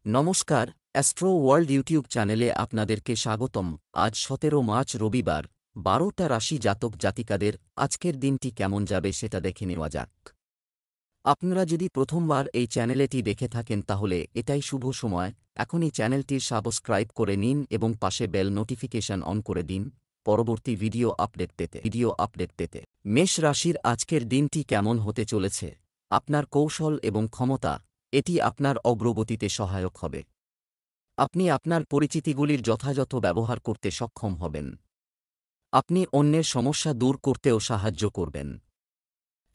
নমস্কার, astro world YouTube চ্যানেলে আপনাদেরকে স্বাগতম। আজ ১৭ মার্চ রবিবার, ১২টা রাশি জাতক জাতিকাদের আজকের দিনটি কেমন যাবে সেটা দেখে নেওয়া যাক। আপনারা যদি প্রথমবার এই চ্যানেলটি দেখে থাকেন তাহলে এটাই শুভ সময়। এখনই চ্যানেলটির সাবস্ক্রাইব করে নিন এবং পাশে বেল নোটিফিকেশন অন করে দিন পরবর্তী ভিডিও আপডেট পেতে। মেষ রাশির আজকের দিনটি কেমন হতে চলেছে? আপনার কৌশল এবং ক্ষমতা এটি আপনার অগ্রগতিতে সহায়ক হবে। আপনি আপনার পরিচিতিগুলির যথাযথ ব্যবহার করতে সক্ষম হবেন। আপনি অন্যের সমস্যা দূর করতেও সাহায্য করবেন।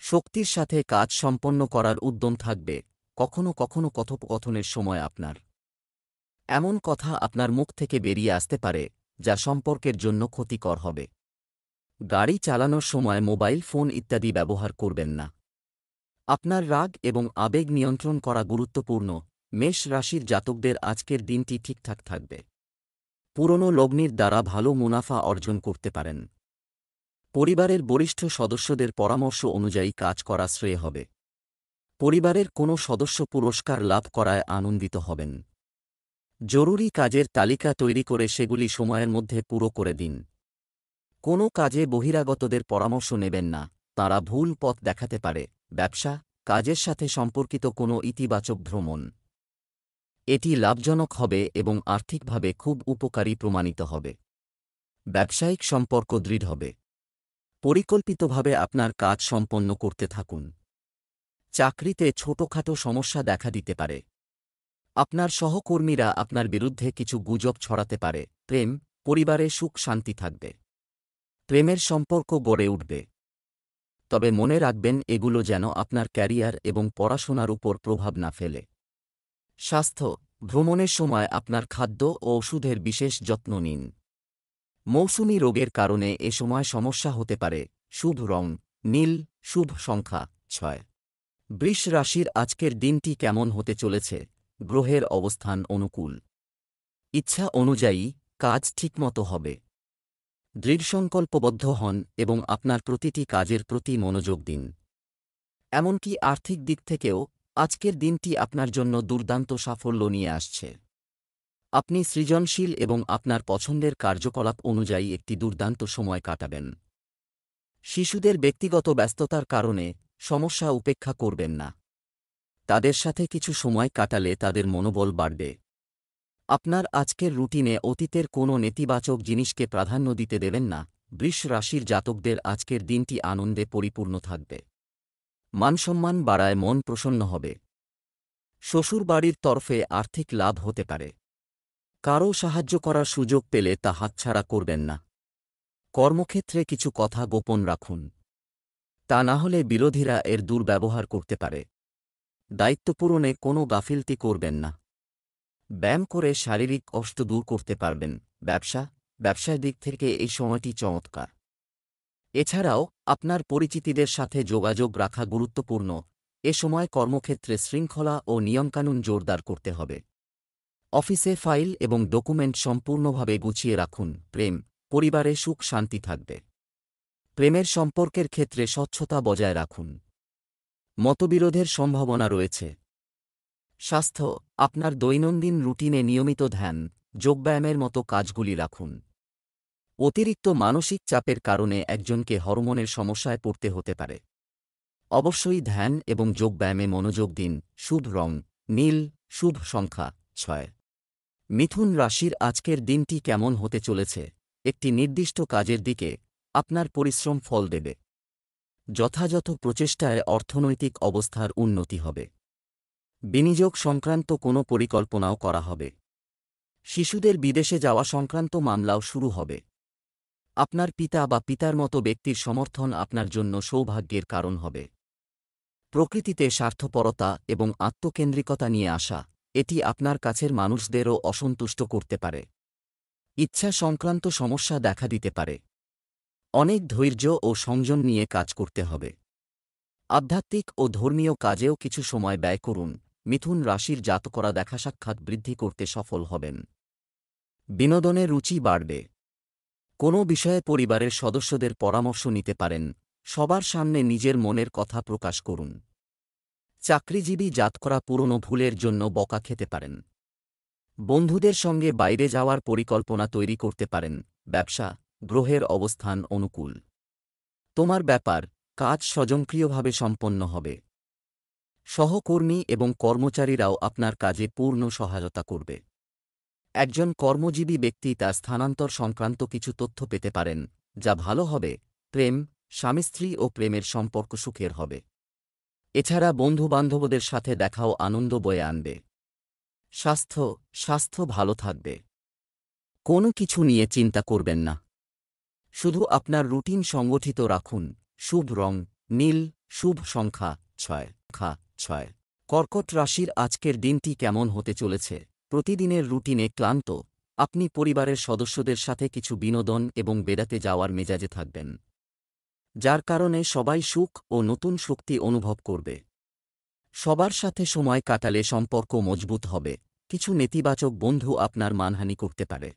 শক্তির সাথে কাজ সম্পন্ন করার উদ্যম থাকবে। কখনো কখনো কথোপকথনের সময় আপনার এমন কথা আপনার মুখ থেকে বেরিয়ে আসতে পারে যা সম্পর্কের জন্য ক্ষতিকর হবে। গাড়ি চালানোর সময় মোবাইল ফোন ইত্যাদি ব্যবহার করবেন না। আপনার রাগ এবং আবেগ নিয়ন্ত্রণ করা গুরুত্বপূর্ণ। মেষ রাশির জাতকদের আজকের দিনটি ঠিকঠাক থাকবে। পুরনো লগ্নির দ্বারা ভালো মুনাফা অর্জন করতে পারেন। পরিবারের বরিষ্ঠ সদস্যদের পরামর্শ অনুযায়ী কাজ করা শ্রেয় হবে। পরিবারের কোনো সদস্য পুরস্কার লাভ করায় আনন্দিত হবেন। জরুরি কাজের তালিকা তৈরি করে সেগুলি সময়ের মধ্যে পুরো করে দিন। কোনো কাজে বহিরাগতদের পরামর্শ নেবেন না, তারা ভুল পথ দেখাতে পারে। ব্যবসা, কাজের সাথে সম্পর্কিত কোনো ইতিবাচক ভ্রমণ এটি লাভজনক হবে এবং আর্থিকভাবে খুব উপকারী প্রমাণিত হবে। ব্যবসায়িক সম্পর্ক দৃঢ় হবে। পরিকল্পিতভাবে আপনার কাজ সম্পন্ন করতে থাকুন। চাকরিতে ছোটখাটো সমস্যা দেখা দিতে পারে। আপনার সহকর্মীরা আপনার বিরুদ্ধে কিছু গুজব ছড়াতে পারে। প্রেম, পরিবারে সুখ শান্তি থাকবে। প্রেমের সম্পর্ক গড়ে উঠবে। তবে মনে রাখবেন এগুলো যেন আপনার ক্যারিয়ার এবং পড়াশোনার উপর প্রভাব না ফেলে। স্বাস্থ্য, ভ্রমণের সময় আপনার খাদ্য ও ওষুধের বিশেষ যত্ন নিন। মৌসুমী রোগের কারণে এ সময় সমস্যা হতে পারে। শুভ রং নীল, শুভ সংখ্যা ৬। বৃষ রাশির আজকের দিনটি কেমন হতে চলেছে? গ্রহের অবস্থান অনুকূল। ইচ্ছা অনুযায়ী কাজ ঠিকমতো হবে। দৃঢ়সংকল্পবদ্ধ হন এবং আপনার প্রতিটি কাজের প্রতি মনোযোগ দিন। এমনকি আর্থিক দিক থেকেও আজকের দিনটি আপনার জন্য দুর্দান্ত সাফল্য নিয়ে আসছে। আপনি সৃজনশীল এবং আপনার পছন্দের কার্যকলাপ অনুযায়ী একটি দুর্দান্ত সময় কাটাবেন। শিশুদের ব্যক্তিগত ব্যস্ততার কারণে সমস্যা উপেক্ষা করবেন না। তাদের সাথে কিছু সময় কাটালে তাদের মনোবল বাড়বে। আপনার আজকের রুটিনে অতীতের কোনো নেতিবাচক জিনিসকে প্রাধান্য দিতে দেবেন না। বৃষ রাশির জাতকদের আজকের দিনটি আনন্দে পরিপূর্ণ থাকবে। মানসম্মান বাড়ায় মন প্রসন্ন হবে। শ্বশুরবাড়ির তরফে আর্থিক লাভ হতে পারে। কারও সাহায্য করার সুযোগ পেলে তা হাতছাড়া করবেন না। কর্মক্ষেত্রে কিছু কথা গোপন রাখুন, তা না হলে বিরোধীরা এর দুর্ব্যবহার করতে পারে। দায়িত্ব পূরণে কোনো গাফিলতি করবেন না। ব্যায়াম করে শারীরিক কষ্ট দূর করতে পারবেন। ব্যবসার দিক থেকে এই সময়টি চমৎকার। এছাড়াও আপনার পরিচিতিদের সাথে যোগাযোগ রাখা গুরুত্বপূর্ণ। এ সময় কর্মক্ষেত্রে শৃঙ্খলা ও নিয়মকানুন জোরদার করতে হবে। অফিসে ফাইল এবং ডকুমেন্ট সম্পূর্ণভাবে গুছিয়ে রাখুন। প্রেম, পরিবারে সুখ শান্তি থাকবে। প্রেমের সম্পর্কের ক্ষেত্রে স্বচ্ছতা বজায় রাখুন। মতবিরোধের সম্ভাবনা রয়েছে। স্বাস্থ্য, আপনার দৈনন্দিন রুটিনে নিয়মিত ধ্যান, যোগব্যায়ামের মতো কাজগুলি রাখুন। অতিরিক্ত মানসিক চাপের কারণে একজনকে হরমোনের সমস্যায় পড়তে হতে পারে। অবশ্যই ধ্যান এবং যোগব্যায়ামে মনোযোগ দিন। শুভ রং নীল, শুভ সংখ্যা ৬। মিথুন রাশির আজকের দিনটি কেমন হতে চলেছে? একটি নির্দিষ্ট কাজের দিকে আপনার পরিশ্রম ফল দেবে। যথাযথ প্রচেষ্টায় অর্থনৈতিক অবস্থার উন্নতি হবে। বিনিয়োগ সংক্রান্ত কোনো পরিকল্পনাও করা হবে। শিশুদের বিদেশে যাওয়া সংক্রান্ত মামলাও শুরু হবে। আপনার পিতা বা পিতার মতো ব্যক্তির সমর্থন আপনার জন্য সৌভাগ্যের কারণ হবে। প্রকৃতিতে স্বার্থপরতা এবং আত্মকেন্দ্রিকতা নিয়ে আসা এটি আপনার কাছের মানুষদেরও অসন্তুষ্ট করতে পারে। ইচ্ছা সংক্রান্ত সমস্যা দেখা দিতে পারে। অনেক ধৈর্য ও সংযম নিয়ে কাজ করতে হবে। আধ্যাত্মিক ও ধর্মীয় কাজেও কিছু সময় ব্যয় করুন। মিথুন রাশির জাতকরা দেখা সাক্ষাৎ বৃদ্ধি করতে সফল হবেন। বিনোদনের রুচি বাড়বে। কোনো বিষয়ে পরিবারের সদস্যদের পরামর্শ নিতে পারেন। সবার সামনে নিজের মনের কথা প্রকাশ করুন। চাকরিজীবী জাতকরা পুরনো ভুলের জন্য বকা খেতে পারেন। বন্ধুদের সঙ্গে বাইরে যাওয়ার পরিকল্পনা তৈরি করতে পারেন। ব্যবসা, গ্রহের অবস্থান অনুকূল। তোমার ব্যাপার, কাজ স্বয়ংক্রিয়ভাবে সম্পন্ন হবে। সহকর্মী এবং কর্মচারীরাও আপনার কাজে পূর্ণ সহায়তা করবে। একজন কর্মজীবী ব্যক্তি তার স্থানান্তর সংক্রান্ত কিছু তথ্য পেতে পারেন, যা ভালো হবে। প্রেম, স্বামী-স্ত্রী ও প্রেমের সম্পর্ক সুখের হবে। এছাড়া বন্ধুবান্ধবদের সাথে দেখাও আনন্দ বয়ে আনবে। স্বাস্থ্য ভালো থাকবে। কোনো কিছু নিয়ে চিন্তা করবেন না। শুধু আপনার রুটিন সংগঠিত রাখুন। শুভ রং নীল, শুভ সংখ্যা 6। কর্কট রাশির আজকের দিনটি কেমন হতে চলেছে? প্রতিদিনের রুটিনে ক্লান্ত, আপনি পরিবারের সদস্যদের সাথে কিছু বিনোদন এবং বেড়াতে যাওয়ার মেজাজে থাকবেন, যার কারণে সবাই সুখ ও নতুন শক্তি অনুভব করবে। সবার সাথে সময় কাটালে সম্পর্ক মজবুত হবে। কিছু নেতিবাচক বন্ধু আপনার মানহানি করতে পারে।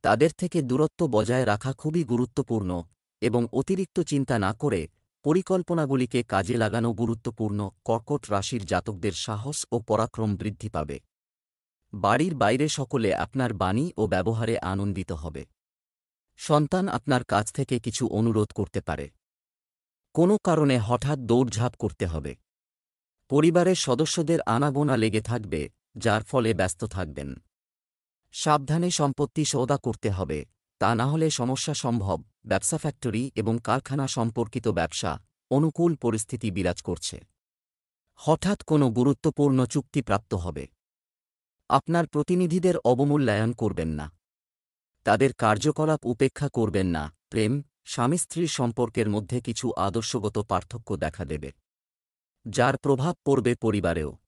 তাদের থেকে দূরত্ব বজায় রাখা খুবই গুরুত্বপূর্ণ এবং অতিরিক্ত চিন্তা না করে পরিকল্পনাগুলিকে কাজে লাগানো গুরুত্বপূর্ণ। কর্কট রাশির জাতকদের সাহস ও পরাক্রম বৃদ্ধি পাবে। বাড়ির বাইরে সকলে আপনার বাণী ও ব্যবহারে আনন্দিত হবে। সন্তান আপনার কাছ থেকে কিছু অনুরোধ করতে পারে। কোনো কারণে হঠাৎ দৌড়ঝাঁপ করতে হবে। পরিবারের সদস্যদের আনাগোনা লেগে থাকবে, যার ফলে ব্যস্ত থাকবেন। সাবধানে সম্পত্তি সওদা করতে হবে, তা না হলে সমস্যা সম্ভব। ব্যবসা, ফ্যাক্টরি এবং কারখানা সম্পর্কিত ব্যবসা অনুকূল পরিস্থিতি বিরাজ করছে। হঠাৎ কোনো গুরুত্বপূর্ণ চুক্তি প্রাপ্ত হবে। আপনার প্রতিনিধিদের অবমূল্যায়ন করবেন না। তাদের কার্যকলাপ উপেক্ষা করবেন না। প্রেম, স্বামী-স্ত্রীর সম্পর্কের মধ্যে কিছু আদর্শগত পার্থক্য দেখা দেবে, যার প্রভাব পড়বে পরিবারেও।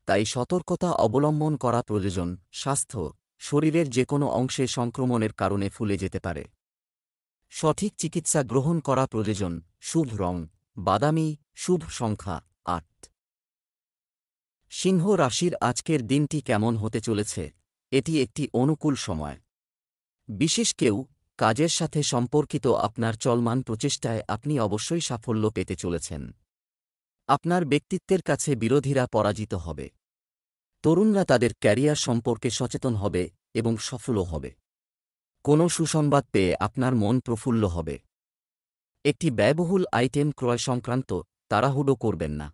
তাই সতর্কতা অবলম্বন করা প্রয়োজন। স্বাস্থ্য, শরীরের যে কোনো অংশে সংক্রমণের কারণে ফুলে যেতে পারে। সঠিক চিকিৎসা গ্রহণ করা প্রয়োজন। শুভ রং বাদামি, শুভ সংখ্যা 8। সিংহ রাশির আজকের দিনটি কেমন হতে চলেছে? এটি একটি অনুকূল সময়। বিশেষ কেউ কাজের সাথে সম্পর্কিত আপনার চলমান প্রচেষ্টায় আপনি অবশ্যই সাফল্য পেতে চলেছেন। আপনার ব্যক্তিত্বের কাছে বিরোধীরা পরাজিত হবে। তরুণরা তাদের ক্যারিয়ার সম্পর্কে সচেতন হবে এবং সফলও হবে। কোনো সুসংবাদ পেয়ে আপনার মন প্রফুল্ল হবে। একটি ব্যয়বহুল আইটেম ক্রয় সংক্রান্ত তাড়াহুড়ো করবেন না।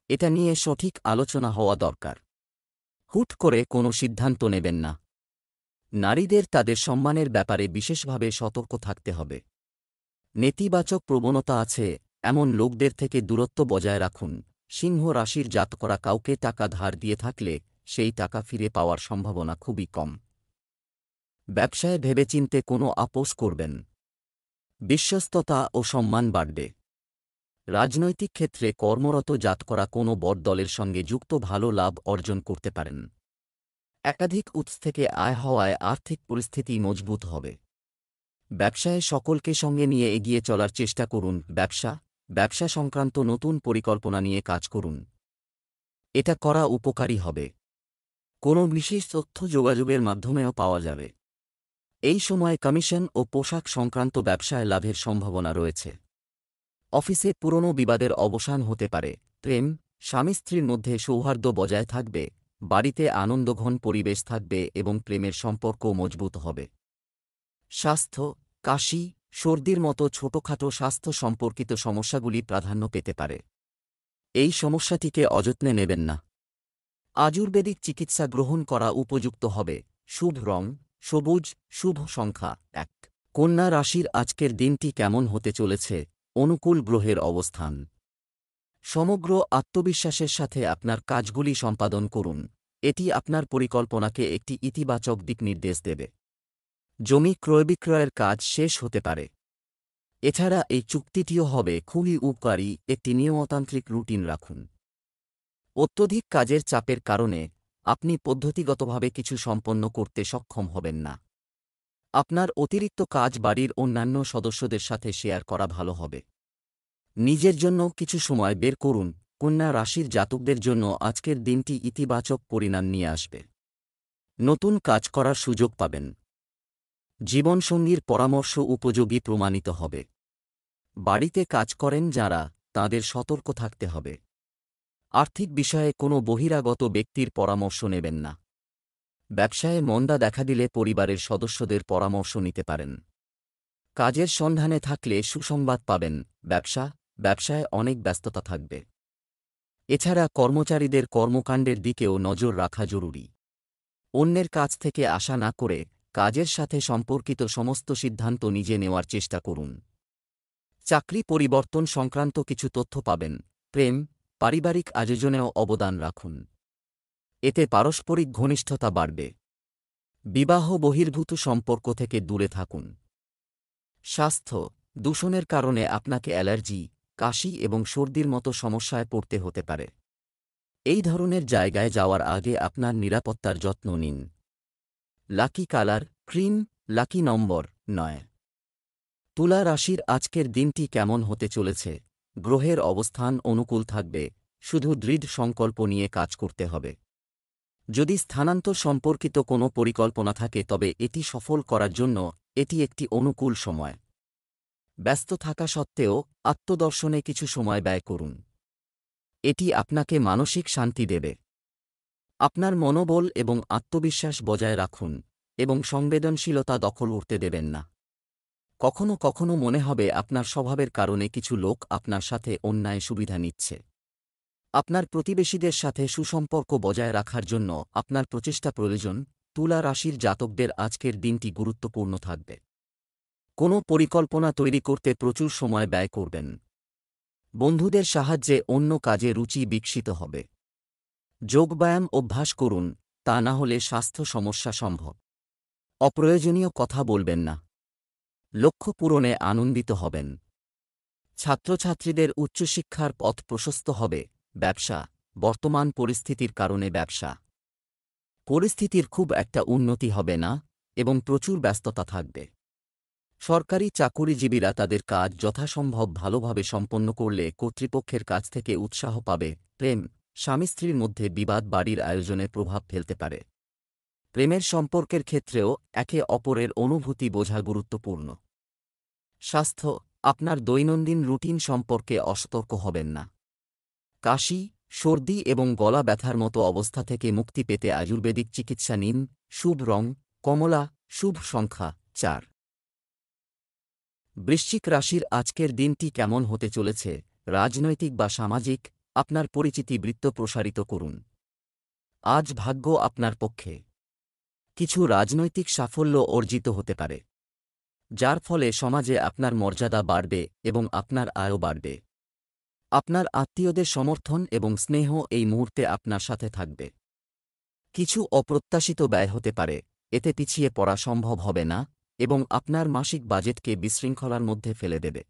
এটা নিয়ে সঠিক আলোচনা হওয়া দরকার। হুট করে কোনো সিদ্ধান্ত নেবেন না। নারীদের তাদের সম্মানের ব্যাপারে বিশেষভাবে সতর্ক থাকতে হবে। নেতিবাচক প্রবণতা আছে এমন লোকদের থেকে দূরত্ব বজায় রাখুন। সিংহ রাশির জাতকরা কাউকে টাকা ধার দিয়ে থাকলে সেই টাকা ফিরে পাওয়ার সম্ভাবনা খুবই কম। ব্যবসায় ভেবেচিন্তে কোনো আপোস করবেন। বিশ্বস্ততা ও সম্মান বাড়বে। রাজনৈতিক ক্ষেত্রে কর্মরত জাতকরা কোনো বড় দলের সঙ্গে যুক্ত ভালো লাভ অর্জন করতে পারেন। একাধিক উৎস থেকে আয় হওয়ায় আর্থিক পরিস্থিতি মজবুত হবে। ব্যবসায় সকলকে সঙ্গে নিয়ে এগিয়ে চলার চেষ্টা করুন। ব্যবসা সংক্রান্ত নতুন পরিকল্পনা নিয়ে কাজ করুন। এটা করা উপকারী হবে। কোনো বিশেষ তথ্য যোগাযোগের মাধ্যমেও পাওয়া যাবে। এই সময় কমিশন ও পোশাক সংক্রান্ত ব্যবসায় লাভের সম্ভাবনা রয়েছে। অফিসে পুরনো বিবাদের অবসান হতে পারে। প্রেম, স্বামী-স্ত্রীর মধ্যে সৌহার্দ্য বজায় থাকবে। বাড়িতে আনন্দঘন পরিবেশ থাকবে এবং প্রেমের সম্পর্ক মজবুত হবে। স্বাস্থ্য, কাশি, সর্দির মতো ছোটখাটো স্বাস্থ্য সম্পর্কিত সমস্যাগুলি প্রাধান্য পেতে পারে। এই সমস্যাটিকে অযত্নে নেবেন না। আয়ুর্বেদিক চিকিৎসা গ্রহণ করা উপযুক্ত হবে। শুভ রং সবুজ, শুভ সংখ্যা 1। কন্যা রাশির আজকের দিনটি কেমন হতে চলেছে? অনুকূল গ্রহের অবস্থান। সমগ্র আত্মবিশ্বাসের সাথে আপনার কাজগুলি সম্পাদন করুন। এটি আপনার পরিকল্পনাকে একটি ইতিবাচক দিক নির্দেশ দেবে। জমি ক্রয়-বিক্রয়ের কাজ শেষ হতে পারে। এছাড়া এই চুক্তিটিও হবে খুবই উপকারী। একটি নিয়মতান্ত্রিক রুটিন রাখুন। অত্যধিক কাজের চাপের কারণে আপনি পদ্ধতিগতভাবে কিছু সম্পন্ন করতে সক্ষম হবেন না। আপনার অতিরিক্ত কাজ বাড়ির অন্যান্য সদস্যদের সাথে শেয়ার করা ভালো হবে। নিজের জন্য কিছু সময় বের করুন। কন্যা রাশির জাতকদের জন্য আজকের দিনটি ইতিবাচক পরিণাম নিয়ে আসবে। নতুন কাজ করার সুযোগ পাবেন। জীবনসঙ্গীর পরামর্শ উপযোগী প্রমাণিত হবে। বাড়িতে কাজ করেন যাঁরা, তাঁদের সতর্ক থাকতে হবে। আর্থিক বিষয়ে কোনো বহিরাগত ব্যক্তির পরামর্শ নেবেন না। ব্যবসায়ে মন্দা দেখা দিলে পরিবারের সদস্যদের পরামর্শ নিতে পারেন। কাজের সন্ধানে থাকলে সুসংবাদ পাবেন। ব্যবসায় অনেক ব্যস্ততা থাকবে। এছাড়া কর্মচারীদের কর্মকাণ্ডের দিকেও নজর রাখা জরুরি। অন্যের কাছ থেকে আশা না করে কাজের সাথে সম্পর্কিত সমস্ত সিদ্ধান্ত নিজে নেওয়ার চেষ্টা করুন। চাকরি পরিবর্তন সংক্রান্ত কিছু তথ্য পাবেন। প্রেম, পারিবারিক আয়োজনেও অবদান রাখুন। এতে পারস্পরিক ঘনিষ্ঠতা বাড়বে। বিবাহ বহির্ভূত সম্পর্ক থেকে দূরে থাকুন। স্বাস্থ্য, দূষণের কারণে আপনাকে অ্যালার্জি, কাশি এবং সর্দির মতো সমস্যায় পড়তে হতে পারে। এই ধরনের জায়গায় যাওয়ার আগে আপনার নিরাপত্তার যত্ন নিন। লাকি কালার, ক্রিম, লাকি নম্বর 9। তুলা রাশির আজকের দিনটি কেমন হতে চলেছে? গ্রহের অবস্থান অনুকূল থাকবে, শুধু দৃঢ় সংকল্প নিয়ে কাজ করতে হবে। যদি স্থানান্তর সম্পর্কিত কোনো পরিকল্পনা থাকে তবে এটি সফল করার জন্য এটি একটি অনুকূল সময়। ব্যস্ত থাকা সত্ত্বেও আত্মদর্শনে কিছু সময় ব্যয় করুন। এটি আপনাকে মানসিক শান্তি দেবে। আপনার মনোবল এবং আত্মবিশ্বাস বজায় রাখুন এবং সংবেদনশীলতা দখল করতে দেবেন না। কখনো কখনো মনে হবে আপনার স্বভাবের কারণে কিছু লোক আপনার সাথে অন্যায় সুবিধা নিচ্ছে। আপনার প্রতিবেশীদের সাথে সুসম্পর্ক বজায় রাখার জন্য আপনার প্রচেষ্টা প্রয়োজন। তুলা রাশির জাতকদের আজকের দিনটি গুরুত্বপূর্ণ থাকবে। কোনো পরিকল্পনা তৈরি করতে প্রচুর সময় ব্যয় করবেন। বন্ধুদের সাহায্যে অন্য কাজে রুচি বিকশিত হবে। যোগব্যায়াম অভ্যাস করুন, তা না হলে স্বাস্থ্য সমস্যা সম্ভব। অপ্রয়োজনীয় কথা বলবেন না। লক্ষ্য পূরণে আনন্দিত হবেন। ছাত্রছাত্রীদের উচ্চশিক্ষার পথ প্রশস্ত হবে। ব্যবসা, বর্তমান পরিস্থিতির কারণে পরিস্থিতির খুব একটা উন্নতি হবে না এবং প্রচুর ব্যস্ততা থাকবে। সরকারি চাকুরিজীবীরা তাদের কাজ যথাসম্ভব ভালোভাবে সম্পন্ন করলে কর্তৃপক্ষের কাছ থেকে উৎসাহ পাবে। প্রেম, স্বামী স্ত্রীর মধ্যে বিবাদ বাড়ির আয়োজনে প্রভাব ফেলতে পারে। প্রেমের সম্পর্কের ক্ষেত্রেও একে অপরের অনুভূতি বোঝা গুরুত্বপূর্ণ। স্বাস্থ্য, আপনার দৈনন্দিন রুটিন সম্পর্কে অসতর্ক হবেন না। কাশি, সর্দি এবং গলা ব্যথার মতো অবস্থা থেকে মুক্তি পেতে আয়ুর্বেদিক চিকিৎসা নিন। শুভ রং কমলা, শুভ সংখ্যা 4। বৃশ্চিক রাশির আজকের দিনটি কেমন হতে চলেছে? রাজনৈতিক বা সামাজিক, আপনার পরিচিতি বৃত্ত প্রসারিত করুন। আজ ভাগ্য আপনার পক্ষে। কিছু রাজনৈতিক সাফল্য অর্জিত হতে পারে, যার ফলে সমাজে আপনার মর্যাদা বাড়বে এবং আপনার আয়ও বাড়বে। আপনার আত্মীয়দের সমর্থন এবং স্নেহ এই মুহূর্তে আপনার সাথে থাকবে। কিছু অপ্রত্যাশিত ব্যয় হতে পারে, এতে পিছিয়ে পড়া সম্ভব হবে না এবং আপনার মাসিক বাজেটকে বিশৃঙ্খলার মধ্যে ফেলে দেবে।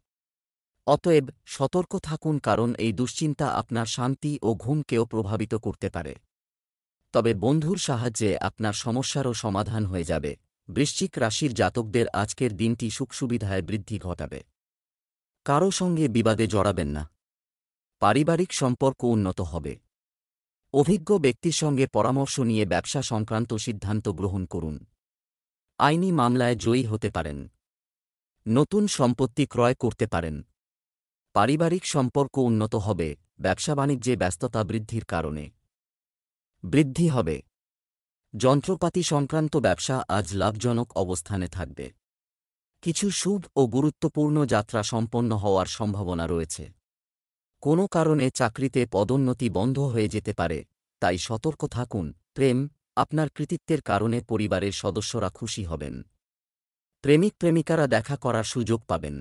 অতএব সতর্ক থাকুন, কারণ এই দুশ্চিন্তা আপনার শান্তি ও ঘুমকেও প্রভাবিত করতে পারে। তবে বন্ধুর সাহায্যে আপনার সমস্যারও সমাধান হয়ে যাবে। বৃশ্চিক রাশির জাতকদের আজকের দিনটি সুখসুবিধায় বৃদ্ধি ঘটাবে। কারও সঙ্গে বিবাদে জড়াবেন না। পারিবারিক সম্পর্ক উন্নত হবে। অভিজ্ঞ ব্যক্তির সঙ্গে পরামর্শ নিয়ে ব্যবসা সংক্রান্ত সিদ্ধান্ত গ্রহণ করুন। আইনি মামলায় জয়ী হতে পারেন। নতুন সম্পত্তি ক্রয় করতে পারেন। পারিবারিক সম্পর্ক উন্নত হবে। ব্যবসা বাণিজ্যে ব্যস্ততা বৃদ্ধির কারণে বৃদ্ধি হবে। যন্ত্রপাতি সংক্রান্ত ব্যবসা আজ লাভজনক অবস্থানে থাকবে। কিছু শুভ ও গুরুত্বপূর্ণ যাত্রা সম্পন্ন হওয়ার সম্ভাবনা রয়েছে। কোনো কারণে চাকরিতে পদোন্নতি বন্ধ হয়ে যেতে পারে, তাই সতর্ক থাকুন। প্রেম, আপনার কৃতিত্বের কারণে পরিবারের সদস্যরা খুশি হবেন। প্রেমিক প্রেমিকারা দেখা করার সুযোগ পাবেন।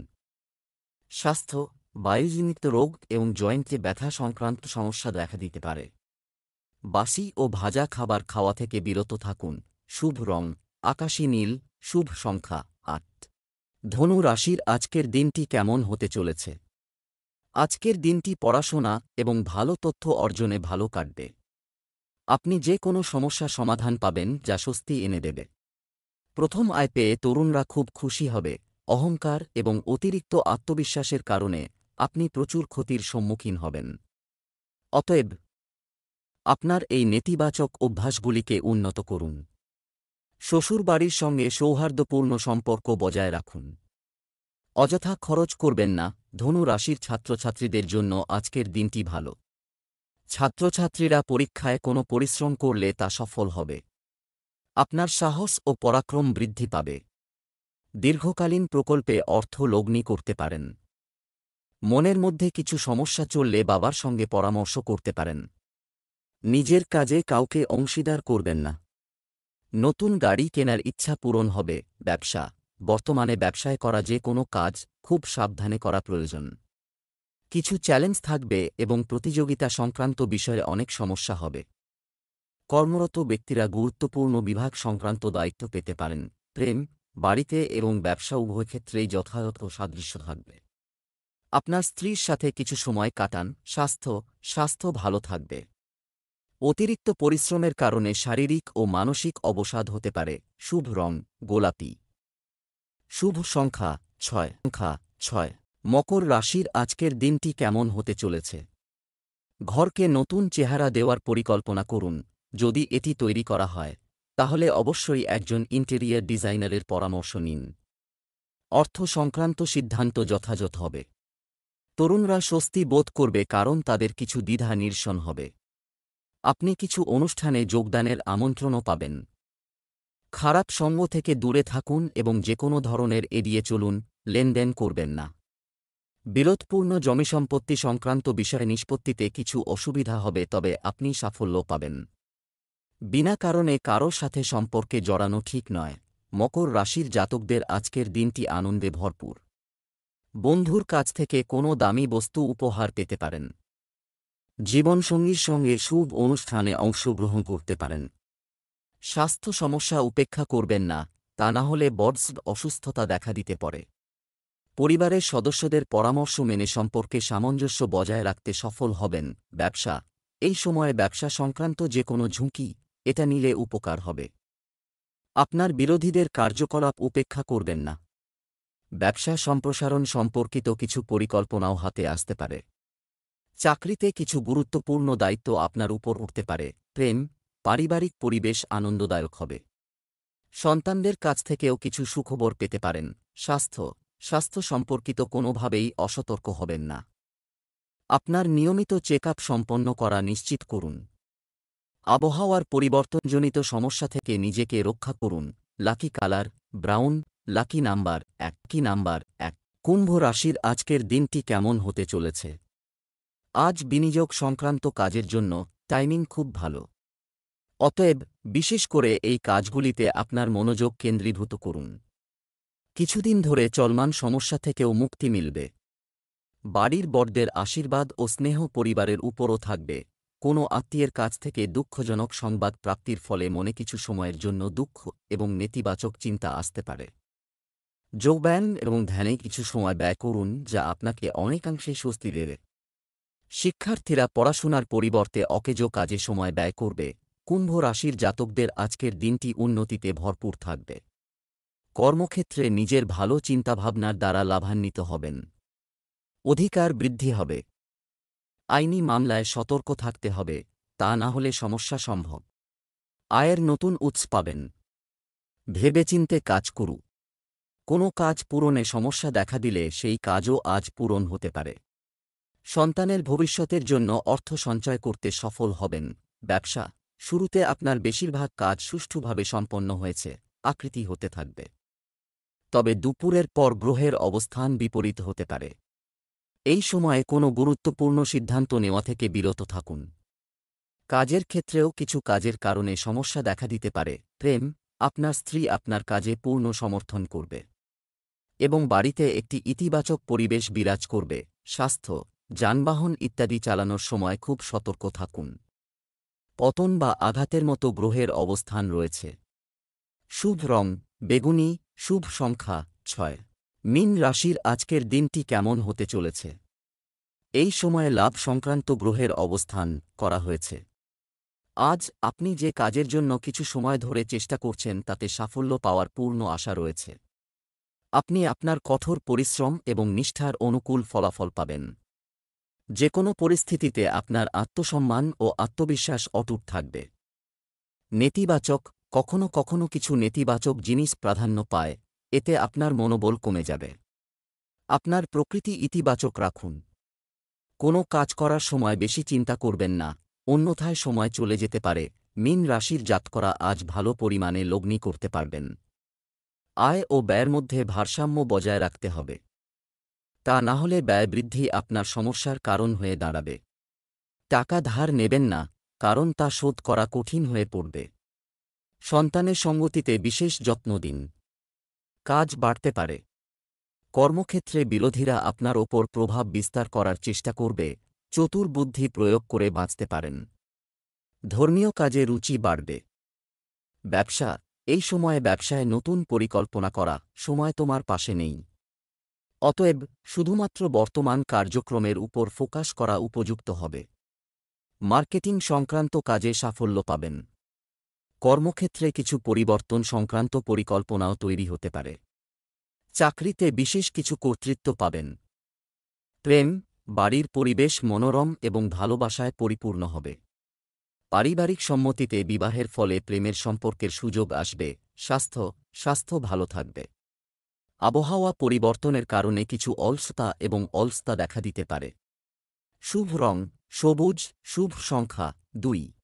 স্বাস্থ্য, বায়ুজনিত রোগ এবং জয়েন্টে ব্যথা সংক্রান্ত সমস্যা দেখা দিতে পারে। বাসি ও ভাজা খাবার খাওয়া থেকে বিরত থাকুন। শুভ রং আকাশী নীল, শুভ সংখ্যা 8। ধনু রাশির আজকের দিনটি কেমন হতে চলেছে? আজকের দিনটি পড়াশোনা এবং ভালো তথ্য অর্জনে ভালো কাটবে। আপনি যে কোনো সমস্যা সমাধান পাবেন যা স্বস্তি এনে দেবে। প্রথম আয় পেয়ে তরুণরা খুব খুশি হবে। অহংকার এবং অতিরিক্ত আত্মবিশ্বাসের কারণে আপনি প্রচুর ক্ষতির সম্মুখীন হবেন। অতএব আপনার এই নেতিবাচক অভ্যাসগুলিকে উন্নত করুন। শ্বশুরবাড়ির সঙ্গে সৌহার্দ্যপূর্ণ সম্পর্ক বজায় রাখুন। অযথা খরচ করবেন না। ধনু রাশির ছাত্রছাত্রীদের জন্য আজকের দিনটি ভালো। ছাত্রছাত্রীরা পরীক্ষায় কোনো পরিশ্রম করলে তা সফল হবে। আপনার সাহস ও পরাক্রম বৃদ্ধি পাবে। দীর্ঘকালীন প্রকল্পে অর্থ লগ্নি করতে পারেন। মনের মধ্যে কিছু সমস্যা চললে বাবার সঙ্গে পরামর্শ করতে পারেন। নিজের কাজে কাউকে অংশীদার করবেন না। নতুন গাড়ি কেনার ইচ্ছা পূরণ হবে। ব্যবসা, বর্তমানে ব্যবসায় করা যে কোনো কাজ খুব সাবধানে করা প্রয়োজন। কিছু চ্যালেঞ্জ থাকবে এবং প্রতিযোগিতা সংক্রান্ত বিষয়ে অনেক সমস্যা হবে। কর্মরত ব্যক্তিরা গুরুত্বপূর্ণ বিভাগ সংক্রান্ত দায়িত্ব পেতে পারেন। প্রেম, বাড়িতে এবং ব্যবসা উভয় ক্ষেত্রেই যথাযথ সাদৃশ্য থাকবে। আপনার স্ত্রীর সাথে কিছু সময় কাটান। স্বাস্থ্য ভালো থাকবে। অতিরিক্ত পরিশ্রমের কারণে শারীরিক ও মানসিক অবসাদ হতে পারে। শুভ রং গোলাপি। শুভ সংখ্যা 6। মকর রাশির আজকের দিনটি কেমন হতে চলেছে? ঘরকে নতুন চেহারা দেওয়ার পরিকল্পনা করুন। যদি এটি তৈরি করা হয় তাহলে অবশ্যই একজন ইন্টেরিয়র ডিজাইনারের পরামর্শ নিন। অর্থ সংক্রান্ত সিদ্ধান্ত যথাযথ হবে। তরুণরা স্বস্তি বোধ করবে কারণ তাদের কিছু দ্বিধা নিরসন হবে। আপনি কিছু অনুষ্ঠানে যোগদানের আমন্ত্রণও পাবেন। খারাপ সঙ্গ থেকে দূরে থাকুন এবং যেকোনো ধরনের এড়িয়ে চলুন, লেনদেন করবেন না। বিরোধপূর্ণ জমিসম্পত্তি সংক্রান্ত বিষয়ে নিষ্পত্তিতে কিছু অসুবিধা হবে, তবে আপনি সাফল্য পাবেন। বিনা কারণে কারো সাথে সম্পর্কে জড়ানো ঠিক নয়। মকর রাশির জাতকদের আজকের দিনটি আনন্দে ভরপুর। বন্ধুর কাছ থেকে কোনো দামি বস্তু উপহার পেতে পারেন। জীবনসঙ্গীর সঙ্গে শুভ অনুষ্ঠানে অংশগ্রহণ করতে পারেন। স্বাস্থ্য সমস্যা উপেক্ষা করবেন না, তা না হলে বড় অসুস্থতা দেখা দিতে পারে। পরিবারের সদস্যদের পরামর্শ মেনে সম্পর্কে সামঞ্জস্য বজায় রাখতে সফল হবেন। ব্যবসা, এই সময়ে ব্যবসা সংক্রান্ত যে কোনো ঝুঁকি এটা নিলে উপকার হবে। আপনার বিরোধীদের কার্যকলাপ উপেক্ষা করবেন না। ব্যবসা সম্প্রসারণ সম্পর্কিত কিছু পরিকল্পনাও হাতে আসতে পারে। চাকরিতে কিছু গুরুত্বপূর্ণ দায়িত্ব আপনার উপর উঠতে পারে। প্রেম, পারিবারিক পরিবেশ আনন্দদায়ক হবে। সন্তানদের কাছ থেকেও কিছু সুখবর পেতে পারেন। স্বাস্থ্য সম্পর্কিত কোনোভাবেই অসতর্ক হবেন না। আপনার নিয়মিত চেকআপ সম্পন্ন করা নিশ্চিত করুন। আবহাওয়ার পরিবর্তনজনিত সমস্যা থেকে নিজেকে রক্ষা করুন। Lucky colour brown. Lucky number 1। কুম্ভ রাশির আজকের দিনটি কেমন হতে চলেছে? আজ বিনিয়োগ সংক্রান্ত কাজের জন্য টাইমিং খুব ভালো। অতএব বিশেষ করে এই কাজগুলিতে আপনার মনোযোগ কেন্দ্রীভূত করুন। কিছুদিন ধরে চলমান সমস্যা থেকেও মুক্তি মিলবে। বাড়ির বড়দের আশীর্বাদ ও স্নেহ পরিবারের উপরও থাকবে। কোনো আত্মীয়ের কাছ থেকে দুঃখজনক সংবাদ প্রাপ্তির ফলে মনে কিছু সময়ের জন্য দুঃখ এবং নেতিবাচক চিন্তা আসতে পারে। যোগব্যায়াম এবং ধ্যানে কিছু সময় ব্যয় করুন, যা আপনাকে অনেকাংশে স্বস্তি দেবে। শিক্ষার্থীরা পড়াশোনার পরিবর্তে অকেজো কাজে সময় ব্যয় করবে। কুম্ভ রাশির জাতকদের আজকের দিনটি উন্নতিতে ভরপুর থাকবে। কর্মক্ষেত্রে নিজের ভালো চিন্তাভাবনার দ্বারা লাভান্বিত হবেন। অধিকার বৃদ্ধি হবে। আইনি মামলায় সতর্ক থাকতে হবে, তা না হলে সমস্যা সম্ভব। আয়ের নতুন উৎস পাবেন। ভেবেচিন্তে কাজ করু। কোনো কাজ পূরণে সমস্যা দেখা দিলে সেই কাজও আজ পূরণ হতে পারে। সন্তানের ভবিষ্যতের জন্য অর্থ সঞ্চয় করতে সফল হবেন। ব্যবসা, শুরুতে আপনার বেশিরভাগ কাজ সুষ্ঠুভাবে সম্পন্ন হয়েছে, আকৃতি হতে থাকবে। তবে দুপুরের পর গ্রহের অবস্থান বিপরীত হতে পারে। এই সময়ে কোনো গুরুত্বপূর্ণ সিদ্ধান্ত নেওয়া থেকে বিরত থাকুন। কাজের ক্ষেত্রেও কিছু কাজের কারণে সমস্যা দেখা দিতে পারে। প্রেম, আপনার স্ত্রী আপনার কাজে পূর্ণ সমর্থন করবে এবং বাড়িতে একটি ইতিবাচক পরিবেশ বিরাজ করবে। স্বাস্থ্য, যানবাহন ইত্যাদি চালানোর সময় খুব সতর্ক থাকুন। পতন বা আঘাতের মতো গ্রহের অবস্থান রয়েছে। শুভ রং বেগুনি। শুভ সংখ্যা 6। মীন রাশির আজকের দিনটি কেমন হতে চলেছে? এই সময়ে লাভ সংক্রান্ত গ্রহের অবস্থান করা হয়েছে। আজ আপনি যে কাজের জন্য কিছু সময় ধরে চেষ্টা করছেন তাতে সাফল্য পাওয়ার পূর্ণ আশা রয়েছে। আপনি আপনার কঠোর পরিশ্রম এবং নিষ্ঠার অনুকূল ফলাফল পাবেন। যে কোনো পরিস্থিতিতে আপনার আত্মসম্মান ও আত্মবিশ্বাস অটুট থাকবে। নেতিবাচক, কখনো কখনো কিছু নেতিবাচক জিনিস প্রাধান্য পায়, এতে আপনার মনোবল কমে যাবে। আপনার প্রকৃতি ইতিবাচক রাখুন। কোনো কাজ করার সময় বেশি চিন্তা করবেন না, অন্যথায় সময় চলে যেতে পারে। মীন রাশির জাতকরা আজ ভালো পরিমাণে লগ্নি করতে পারবেন। আয় ও ব্যয়ের মধ্যে ভারসাম্য বজায় রাখতে হবে। তা না হলে ব্যয় বৃদ্ধি আপনার সমস্যার কারণ হয়ে দাঁড়াবে। টাকা ধার নেবেন না, কারণ তা শোধ করা কঠিন হয়ে পড়বে। সন্তানের সঙ্গতিতে বিশেষ যত্ন দিন। কাজ বাড়তে পারে। কর্মক্ষেত্রে বিরোধীরা আপনার ওপর প্রভাব বিস্তার করার চেষ্টা করবে, চতুর বুদ্ধি প্রয়োগ করে বাঁচতে পারেন। ধর্মীয় কাজে রুচি বাড়বে। ব্যবসা, এই সময়ে ব্যবসায় নতুন পরিকল্পনা করা সময় তোমার পাশে নেই। অতএব শুধুমাত্র বর্তমান কার্যক্রমের উপর ফোকাস করা উপযুক্ত হবে। মার্কেটিং সংক্রান্ত কাজে সাফল্য পাবেন। কর্মক্ষেত্রে কিছু পরিবর্তন সংক্রান্ত পরিকল্পনাও তৈরি হতে পারে। চাকরিতে বিশেষ কিছু কর্তৃত্ব পাবেন। প্রেম, বাড়ির পরিবেশ মনোরম এবং ভালোবাসায় পরিপূর্ণ হবে। পারিবারিক সম্মতিতে বিবাহের ফলে প্রেমের সম্পর্কের সুযোগ আসবে। স্বাস্থ্য ভালো থাকবে। আবহাওয়া পরিবর্তনের কারণে কিছু অলসতা এবং অলসতা দেখা দিতে পারে। শুভ রং সবুজ, শুভ সংখ্যা 2।